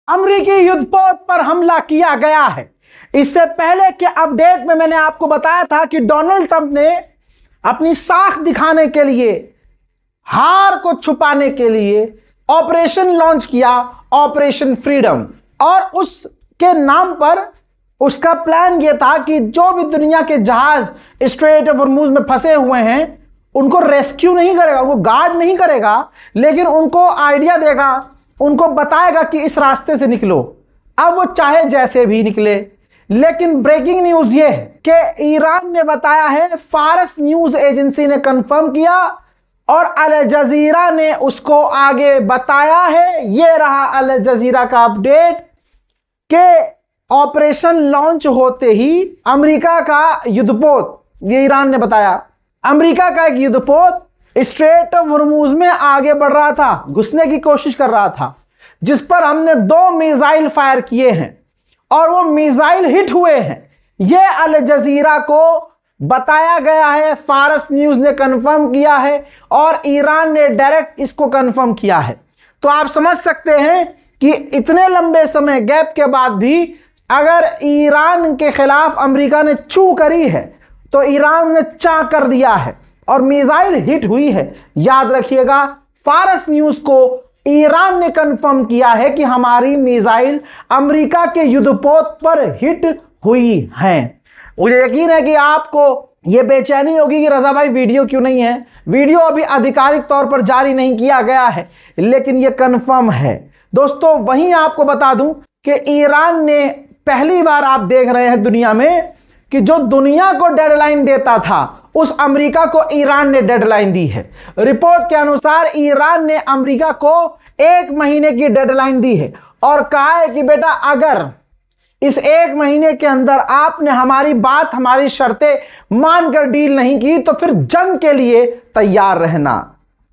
अमेरिकी युद्धपोत पर हमला किया गया है। इससे पहले के अपडेट में मैंने आपको बताया था कि डोनाल्ड ट्रंप ने अपनी साख दिखाने के लिए, हार को छुपाने के लिए ऑपरेशन लॉन्च किया, ऑपरेशन फ्रीडम। और उसके नाम पर उसका प्लान यह था कि जो भी दुनिया के जहाज स्ट्रेट ऑफ हॉर्मुज में फंसे हुए हैं उनको रेस्क्यू नहीं करेगा, वो गार्ड नहीं करेगा, लेकिन उनको आइडिया देगा, उनको बताएगा कि इस रास्ते से निकलो। अब वो चाहे जैसे भी निकले। लेकिन ब्रेकिंग न्यूज ये है कि ईरान ने बताया है, फारस न्यूज एजेंसी ने कंफर्म किया और अल जजीरा ने उसको आगे बताया है। ये रहा अल जजीरा का अपडेट कि ऑपरेशन लॉन्च होते ही अमेरिका का युद्धपोत, ये ईरान ने बताया, अमेरिका का एक युद्धपोत स्ट्रेट ऑफ हॉर्मुज में आगे बढ़ रहा था, घुसने की कोशिश कर रहा था, जिस पर हमने 2 मिसाइल फायर किए हैं और वो मिसाइल हिट हुए हैं। यह अल जजीरा को बताया गया है, फारस न्यूज ने कंफर्म किया है और ईरान ने डायरेक्ट इसको कंफर्म किया है। तो आप समझ सकते हैं कि इतने लंबे समय गैप के बाद भी अगर ईरान के खिलाफ अमेरिका ने चू करी है तो ईरान ने चा कर दिया है और मिसाइल हिट हुई है। याद रखिएगा, फारस न्यूज को ईरान ने कंफर्म किया है कि हमारी मिसाइल अमेरिका के युद्धपोत पर हिट हुई हैं। मुझे यकीन है कि आपको यह बेचैनी होगी कि रजा भाई वीडियो क्यों नहीं है। वीडियो अभी आधिकारिक तौर पर जारी नहीं किया गया है, लेकिन यह कंफर्म है दोस्तों। वहीं आपको बता दूं कि ईरान ने पहली बार, आप देख रहे हैं दुनिया में, कि जो दुनिया को डेडलाइन देता था उस अमेरिका को ईरान ने डेडलाइन दी है। रिपोर्ट के अनुसार ईरान ने अमेरिका को 1 महीने की डेडलाइन दी है और कहा है कि बेटा अगर इस 1 महीने के अंदर आपने हमारी बात, हमारी शर्तें मानकर डील नहीं की तो फिर जंग के लिए तैयार रहना।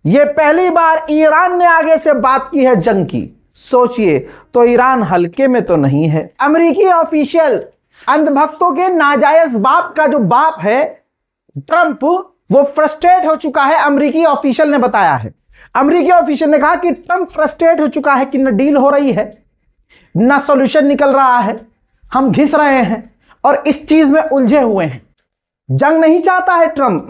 यह पहली बार ईरान ने आगे से बात की है जंग की। सोचिए, तो ईरान हल्के में तो नहीं है। अमेरिकी ऑफिशियल, अंधभक्तों के नाजायज बाप का जो बाप है ट्रंप, वो फ्रस्ट्रेट हो चुका है। अमेरिकी ऑफिशियल ने बताया है, अमेरिकी ऑफिशियल ने कहा कि ट्रंप फ्रस्ट्रेट हो चुका है कि न डील हो रही है, न सॉल्यूशन निकल रहा है, हम घिस रहे हैं और इस चीज में उलझे हुए हैं। जंग नहीं चाहता है ट्रंप,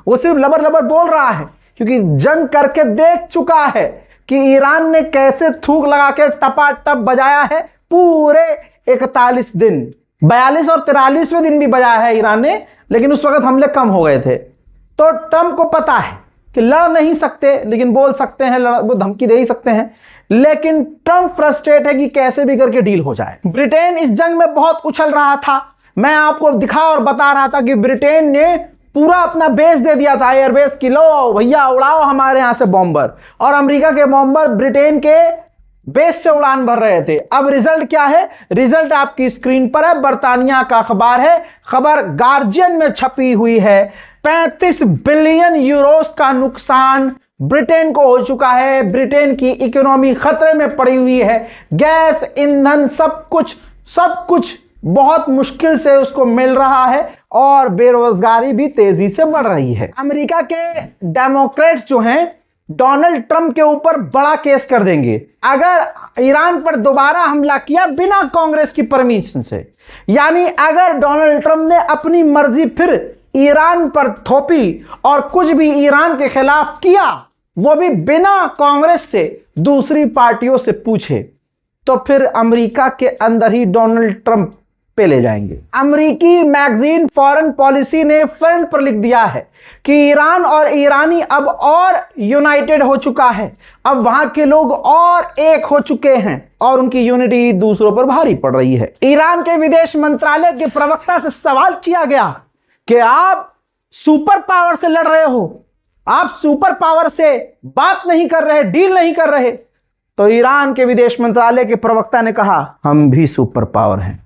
वो सिर्फ लबर लबर बोल रहा है, क्योंकि जंग करके देख चुका है कि ईरान ने कैसे थूक लगा के टपाटप बजाया है। पूरे 41 दिन, 42 और 43वें दिन भी बजाया है ईरान ने, लेकिन उस वक्त हमले कम हो गए थे। तो ट्रंप को पता है कि लड़ नहीं सकते, लेकिन बोल सकते हैं, वो धमकी दे ही सकते हैं। लेकिन ट्रंप फ्रस्ट्रेट है कि कैसे भी करके डील हो जाए। ब्रिटेन इस जंग में बहुत उछल रहा था। मैं आपको दिखा और बता रहा था कि ब्रिटेन ने पूरा अपना बेस दे दिया था, एयरबेस की, लो भैया उड़ाओ हमारे यहां से बॉम्बर, और अमेरिका के बॉम्बर ब्रिटेन के बेस से उड़ान भर रहे थे। अब रिजल्ट क्या है? रिजल्ट आपकी स्क्रीन पर है, बर्तानिया का अखबार है, खबर गार्जियन में छपी हुई है। 35 बिलियन यूरोस का नुकसान ब्रिटेन को हो चुका है। ब्रिटेन की इकोनॉमी खतरे में पड़ी हुई है। गैस, ईंधन, सब कुछ बहुत मुश्किल से उसको मिल रहा है और बेरोजगारी भी तेजी से बढ़ रही है। अमेरिका के डेमोक्रेट्स जो हैं डोनाल्ड ट्रंप के ऊपर बड़ा केस कर देंगे अगर ईरान पर दोबारा हमला किया बिना कांग्रेस की परमिशन से। यानी अगर डोनाल्ड ट्रंप ने अपनी मर्जी फिर ईरान पर थोपी और कुछ भी ईरान के खिलाफ किया, वो भी बिना कांग्रेस से, दूसरी पार्टियों से पूछे, तो फिर अमेरिका के अंदर ही डोनाल्ड ट्रंप पे ले जाएंगे। अमेरिकी मैगजीन फॉरेन पॉलिसी ने फ्रंट पर लिख दिया है कि ईरान और ईरानी अब और यूनाइटेड हो चुका है। अब वहां के लोग और एक हो चुके हैं और उनकी यूनिटी दूसरों पर भारी पड़ रही है। ईरान के विदेश मंत्रालय के प्रवक्ता से सवाल किया गया कि आप सुपर पावर से लड़ रहे हो, आप सुपर पावर से बात नहीं कर रहे, डील नहीं कर रहे। तो ईरान के विदेश मंत्रालय के प्रवक्ता ने कहा, हम भी सुपर पावर हैं।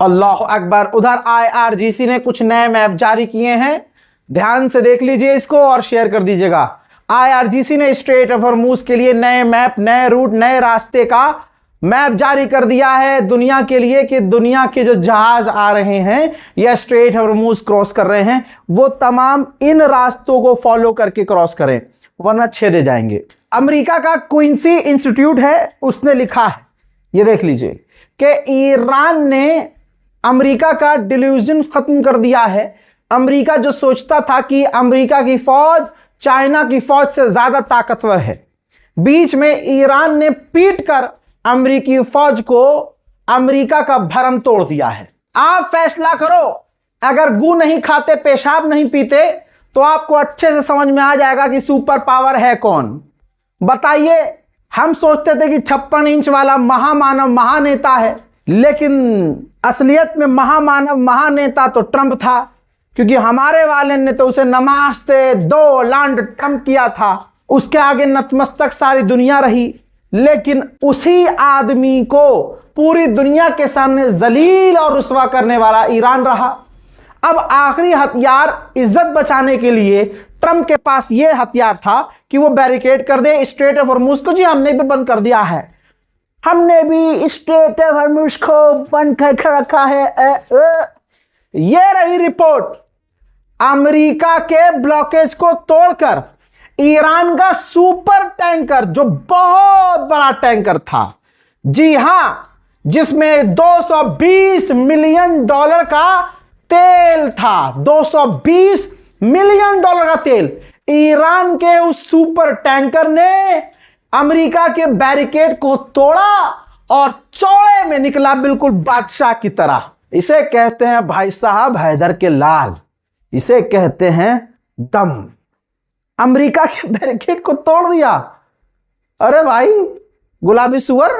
अल्लाह अकबर। उधर IRGC ने कुछ नए मैप जारी किए हैं, ध्यान से देख लीजिए इसको और शेयर कर दीजिएगा। IRGC ने स्ट्रेट ऑफ हॉर्मुज के लिए नए मैप, नए रूट, नए रास्ते का मैप जारी कर दिया है दुनिया के लिए कि दुनिया के जो जहाज आ रहे हैं या स्ट्रेट हॉर्मूज क्रॉस कर रहे हैं वो तमाम इन रास्तों को फॉलो करके क्रॉस करें, वरना छेदे जाएंगे। अमेरिका का क्विंसी इंस्टीट्यूट है, उसने लिखा है, ये देख लीजिए, कि ईरान ने अमेरिका का डिल्यूजन खत्म कर दिया है। अमेरिका जो सोचता था कि अमेरिका की फौज चाइना की फौज से ज्यादा ताकतवर है, बीच में ईरान ने पीट कर अमेरिकी फौज को अमेरिका का भरम तोड़ दिया है। आप फैसला करो, अगर गू नहीं खाते पेशाब नहीं पीते तो आपको अच्छे से समझ में आ जाएगा कि सुपर पावर है कौन। बताइए, हम सोचते थे कि 56 इंच वाला महामानव महानेता है, लेकिन असलियत में महामानव महानेता तो ट्रंप था, क्योंकि हमारे वाले ने तो उसे नमस्ते डोनाल्ड ट्रंप किया था, उसके आगे नतमस्तक सारी दुनिया रही। लेकिन उसी आदमी को पूरी दुनिया के सामने जलील और रुसवा करने वाला ईरान रहा। अब आखिरी हथियार इज्जत बचाने के लिए ट्रंप के पास यह हथियार था कि वो बैरिकेड कर दे स्ट्रेट ऑफ हॉर्मूज को। जी हमने भी बंद कर दिया है, हमने भी स्ट्रेट ऑफ हॉर्मूज को बंद करके रखा है। ये रही रिपोर्ट। अमेरिका के ब्लॉकेज को तोड़कर ईरान का सुपर टैंकर, जो बहुत बड़ा टैंकर था, जी हां, जिसमें 220 मिलियन डॉलर का तेल था, 220 मिलियन डॉलर का तेल, ईरान के उस सुपर टैंकर ने अमेरिका के बैरिकेड को तोड़ा और चौड़े में निकला, बिल्कुल बादशाह की तरह। इसे कहते हैं भाई साहब हैदर के लाल, इसे कहते हैं दम। अमेरिका के बैरिकेड को तोड़ दिया। अरे भाई गुलाबी सुअर,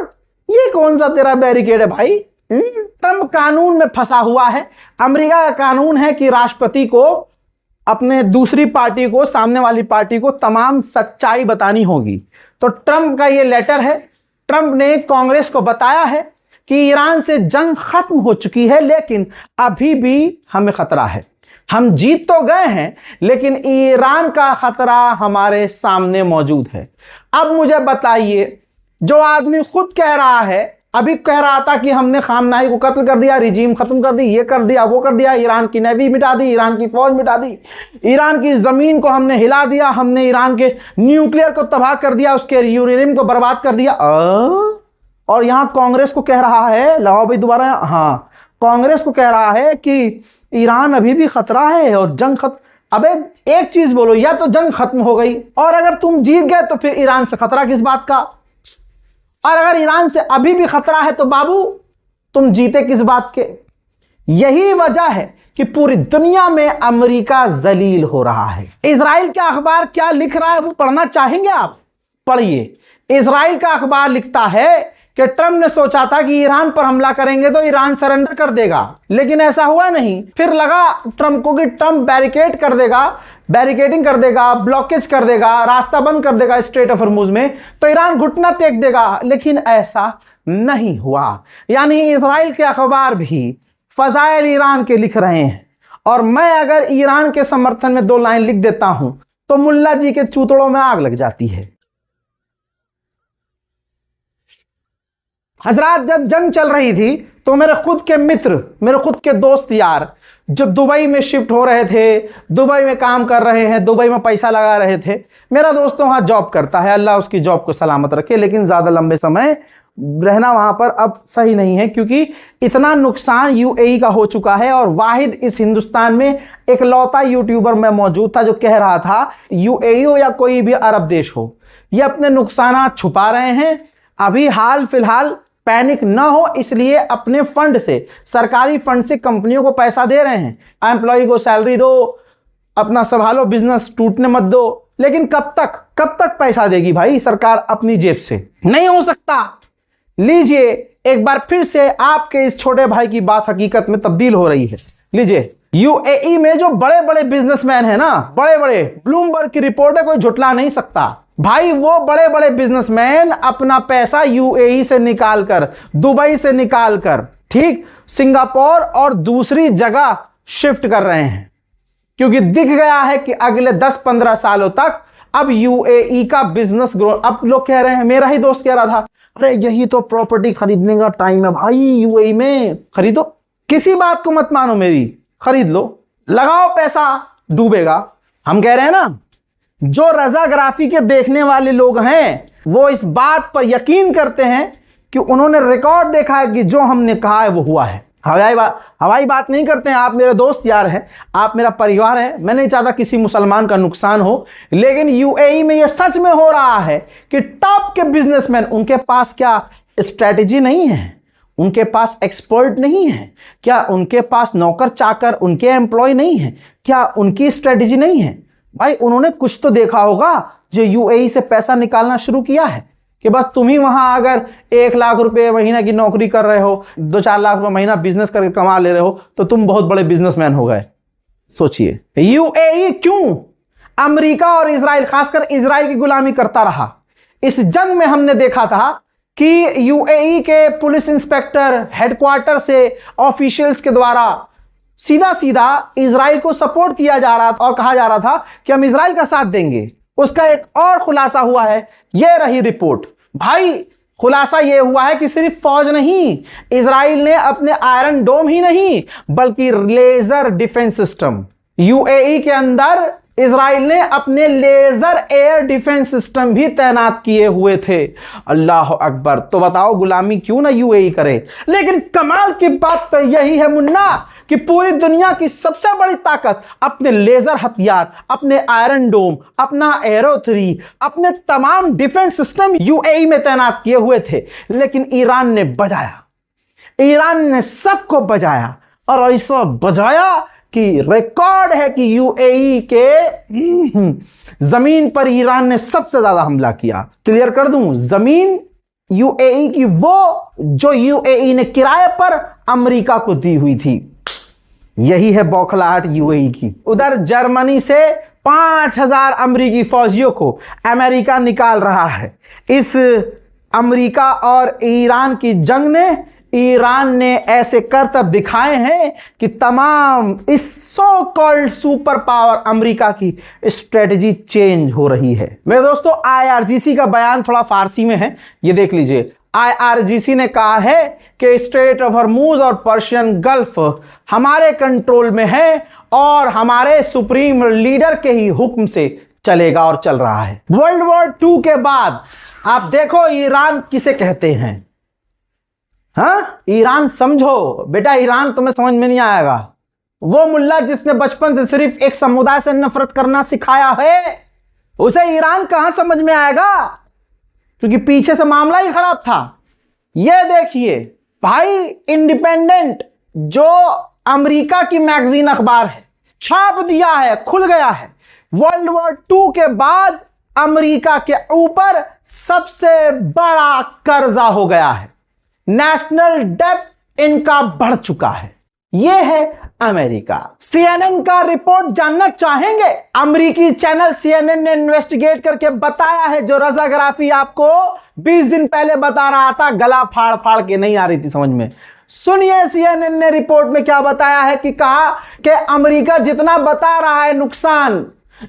ये कौन सा तेरा बैरिकेड है भाई? ट्रंप कानून में फंसा हुआ है। अमेरिका का कानून है कि राष्ट्रपति को अपने दूसरी पार्टी को, सामने वाली पार्टी को तमाम सच्चाई बतानी होगी। तो ट्रंप का ये लेटर है। ट्रंप ने कांग्रेस को बताया है कि ईरान से जंग खत्म हो चुकी है, लेकिन अभी भी हमें खतरा है। हम जीत तो गए हैं, लेकिन ईरान का खतरा हमारे सामने मौजूद है। अब मुझे बताइए, जो आदमी खुद कह रहा है, अभी कह रहा था कि हमने खामनाई को कत्ल कर दिया, रिजीम खत्म कर दी, ये कर दिया, वो कर दिया, ईरान की नेवी मिटा दी, ईरान की फौज मिटा दी, ईरान की जमीन को हमने हिला दिया, हमने ईरान के न्यूक्लियर को तबाह कर दिया, उसके यूरेनियम को बर्बाद कर दिया। और यहां कांग्रेस को कह रहा है, लाओ भाई दोबारा, हाँ, कांग्रेस को कह रहा है कि ईरान अभी भी खतरा है और जंग खत्म। अबे एक चीज बोलो, या तो जंग खत्म हो गई, और अगर तुम जीत गए तो फिर ईरान से खतरा किस बात का? और अगर ईरान से अभी भी खतरा है तो बाबू तुम जीते किस बात के? यही वजह है कि पूरी दुनिया में अमेरिका जलील हो रहा है। इजराइल का अखबार क्या लिख रहा है वो पढ़ना चाहेंगे आप? पढ़िए। इजराइल का अखबार लिखता है कि ट्रंप ने सोचा था कि ईरान पर हमला करेंगे तो ईरान सरेंडर कर देगा, लेकिन ऐसा हुआ नहीं। फिर लगा ट्रंप को कि ट्रंप बैरिकेड कर देगा, बैरिकेडिंग कर देगा, ब्लॉकेज कर देगा, रास्ता बंद कर देगा स्ट्रेट ऑफ हॉर्मूज में, तो ईरान घुटना टेक देगा, लेकिन ऐसा नहीं हुआ। यानी इजराइल के अखबार भी फजाइल ईरान के लिख रहे हैं। और मैं अगर ईरान के समर्थन में 2 लाइन लिख देता हूं तो मुल्ला जी के चूतड़ों में आग लग जाती है। हजरात, जब जंग चल रही थी तो मेरे खुद के मित्र, मेरे खुद के दोस्त यार जो दुबई में शिफ्ट हो रहे थे, दुबई में काम कर रहे हैं, दुबई में पैसा लगा रहे थे। मेरा दोस्त वहाँ जॉब करता है, अल्लाह उसकी जॉब को सलामत रखे, लेकिन ज़्यादा लंबे समय रहना वहाँ पर अब सही नहीं है, क्योंकि इतना नुकसान यूएई का हो चुका है। और वाहिद इस हिंदुस्तान में एक लौता यूट्यूबर में मौजूद था जो कह रहा था यूएई हो या कोई भी अरब देश हो, ये अपने नुकसान छुपा रहे हैं। अभी हाल फिलहाल पैनिक ना हो इसलिए अपने फंड से, सरकारी फंड से कंपनियों को पैसा दे रहे हैं, एम्प्लॉय को सैलरी दो, अपना संभालो, बिजनेस टूटने मत दो। लेकिन कब तक पैसा देगी भाई सरकार अपनी जेब से? नहीं हो सकता। लीजिए, एक बार फिर से आपके इस छोटे भाई की बात हकीकत में तब्दील हो रही है। लीजिए, यूएई में जो बड़े बड़े बिजनेसमैन है ना, बड़े बड़े, ब्लूमबर्ग की रिपोर्ट है, कोई झुटला नहीं सकता भाई, वो बड़े बड़े बिजनेसमैन अपना पैसा यूएई से निकालकर, दुबई से निकालकर, ठीक, सिंगापुर और दूसरी जगह शिफ्ट कर रहे हैं, क्योंकि दिख गया है कि अगले 10-15 सालों तक अब यूएई का बिजनेस ग्रो, अब लोग कह रहे हैं, मेरा ही दोस्त कह रहा था, अरे यही तो प्रॉपर्टी खरीदने का टाइम है भाई, यूएई में खरीदो, किसी बात को मत मानो मेरी, खरीद लो, लगाओ पैसा, डूबेगा। हम कह रहे हैं ना, जो रजाग्राफी के देखने वाले लोग हैं वो इस बात पर यकीन करते हैं कि उन्होंने रिकॉर्ड देखा है कि जो हमने कहा है वो हुआ है। हवाई बात नहीं करते हैं। आप मेरे दोस्त यार हैं, आप मेरा परिवार है, मैं नहीं चाहता किसी मुसलमान का नुकसान हो, लेकिन यूएई में ये सच में हो रहा है कि टॉप के बिजनेसमैन, उनके पास क्या स्ट्रेटेजी नहीं है, उनके पास एक्सपर्ट नहीं है क्या, उनके पास नौकर चाकर, उनके एम्प्लॉय नहीं है क्या, उनकी स्ट्रेटेजी नहीं है? भाई उन्होंने कुछ तो देखा होगा जो यूएई से पैसा निकालना शुरू किया है कि बस तुम ही वहां अगर 1 लाख रुपए महीना की नौकरी कर रहे हो, 2-4 लाख रुपए महीना बिजनेस करके कमा ले रहे हो, तो तुम बहुत बड़े बिजनेसमैन हो गए। सोचिए यूएई क्यों अमेरिका और इजराइल, खासकर इजराइल की गुलामी करता रहा। इस जंग में हमने देखा था कि यूएई के पुलिस इंस्पेक्टर, हेडक्वार्टर से ऑफिशियल्स के द्वारा सीधा सीधा इजराइल को सपोर्ट किया जा रहा था और कहा जा रहा था कि हम इजराइल का साथ देंगे। उसका एक और खुलासा हुआ है, यह रही रिपोर्ट। भाई खुलासा यह हुआ है कि सिर्फ फौज नहीं, इजराइल ने अपने आयरन डोम ही नहीं बल्कि लेजर डिफेंस सिस्टम, यूएई के अंदर इजराइल ने अपने लेजर एयर डिफेंस सिस्टम भी तैनात किए हुए थे। अल्लाह अकबर। तो बताओ गुलामी क्यों ना यूएई करे। लेकिन कमाल की बात तो यही है मुन्ना कि पूरी दुनिया की सबसे बड़ी ताकत अपने लेजर हथियार, अपने आयरन डोम, अपना एरो 3, अपने तमाम डिफेंस सिस्टम यूएई में तैनात किए हुए थे। लेकिन ईरान ने बजाया, ईरान ने सबको बजाया और ऐसा बजाया कि रिकॉर्ड है कि यूएई के जमीन पर ईरान ने सबसे ज्यादा हमला किया। क्लियर कर दूं, जमीन यूएई की वो जो यूएई ने किराए पर अमेरिका को दी हुई थी। यही है बौखलाहट यूएई की। उधर जर्मनी से 5000 अमेरिकी फौजियों को अमेरिका निकाल रहा है। इस अमेरिका और ईरान की जंग ने, ईरान ने ऐसे करतब दिखाए हैं कि तमाम इस so called super power America की स्ट्रेटजी चेंज हो रही है। मेरे दोस्तों आईआरजीसी का बयान थोड़ा फारसी में है, ये देख लीजिए। आईआरजीसी ने कहा है कि स्ट्रेट ऑफ हॉर्मुज और पर्शियन गल्फ हमारे कंट्रोल में है और हमारे सुप्रीम लीडर के ही हुक्म से चलेगा और चल रहा है। वर्ल्ड वॉर 2 के बाद आप देखो ईरान किसे कहते हैं। हाँ, ईरान समझो बेटा, ईरान तुम्हें समझ में नहीं आएगा। वो मुल्ला जिसने बचपन से सिर्फ एक समुदाय से नफरत करना सिखाया है, उसे ईरान कहां समझ में आएगा, क्योंकि पीछे से मामला ही खराब था। ये देखिए भाई, इंडिपेंडेंट जो अमेरिका की मैगजीन अखबार है, छाप दिया है, खुल गया है। वर्ल्ड वॉर 2 के बाद अमेरिका के ऊपर सबसे बड़ा कर्जा हो गया है, नेशनल डेब्ट इनका बढ़ चुका है। यह है अमेरिका। सीएनएन का रिपोर्ट जानना चाहेंगे? अमेरिकी चैनल सीएनएन ने इन्वेस्टिगेट करके बताया है, जो रजाग्राफी आपको 20 दिन पहले बता रहा था, गला फाड़ फाड़ के नहीं आ रही थी समझ में। सुनिए सीएनएन ने रिपोर्ट में क्या बताया है कि कहा कि अमेरिका जितना बता रहा है नुकसान,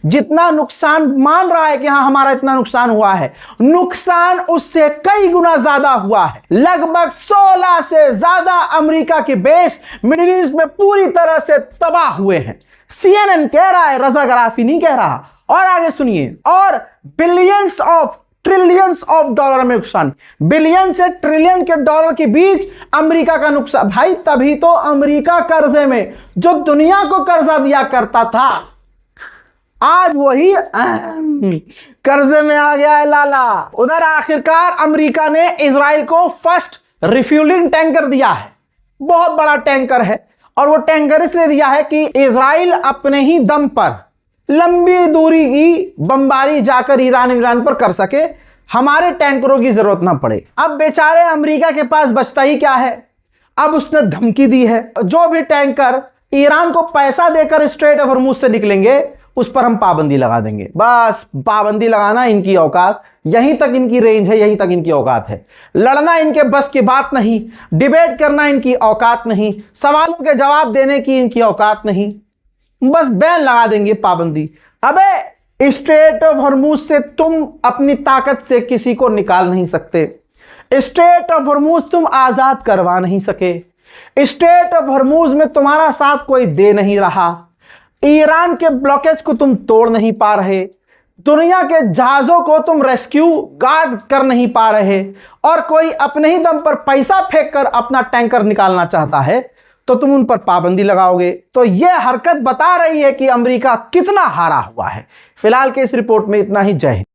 जितना नुकसान मान रहा है कि हाँ हमारा इतना नुकसान हुआ है, नुकसान उससे कई गुना ज्यादा हुआ है। लगभग 16 से ज्यादा अमेरिका के बेस मिडिल ईस्ट में पूरी तरह से तबाह हुए हैं। सीएनएन कह रहा है, रजाग्राफी नहीं कह रहा। और आगे सुनिए, और billions of trillions of dollar में नुकसान, बिलियन से ट्रिलियन के डॉलर के बीच अमेरिका का नुकसान। भाई तभी तो अमेरिका कर्जे में, जो दुनिया को कर्जा दिया करता था, आज वही कर्जे में आ गया है लाला। उधर आखिरकार अमेरिका ने इजराइल को फर्स्ट रिफ्यूलिंग टैंकर दिया है, बहुत बड़ा टैंकर है, और वो टैंकर इसलिए दिया है कि इजराइल अपने ही दम पर लंबी दूरी की बमबारी जाकर ईरान पर कर सके, हमारे टैंकरों की जरूरत ना पड़े। अब बेचारे अमेरिका के पास बचता ही क्या है, अब उसने धमकी दी है, जो भी टैंकर ईरान को पैसा देकर स्ट्रेट ऑफ हॉर्मुज से निकलेंगे उस पर हम पाबंदी लगा देंगे। बस पाबंदी लगाना इनकी औकात, यहीं तक इनकी रेंज है, यहीं तक इनकी औकात है। लड़ना इनके बस की बात नहीं, डिबेट करना इनकी औकात नहीं, सवालों के जवाब देने की इनकी औकात नहीं, बस बैन लगा देंगे, पाबंदी। अबे स्ट्रेट ऑफ हॉर्मूज से तुम अपनी ताकत से किसी को निकाल नहीं सकते। स्ट्रेट ऑफ हॉर्मूज तुम आजाद करवा नहीं सके। स्ट्रेट ऑफ हॉर्मूज में तुम्हारा साथ कोई दे नहीं रहा। ईरान के ब्लॉकेज को तुम तोड़ नहीं पा रहे। दुनिया के जहाजों को तुम रेस्क्यू गार्ड कर नहीं पा रहे, और कोई अपने ही दम पर पैसा फेंक कर अपना टैंकर निकालना चाहता है तो तुम उन पर पाबंदी लगाओगे। तो यह हरकत बता रही है कि अमेरिका कितना हारा हुआ है। फिलहाल के इस रिपोर्ट में इतना ही। जय हिंद।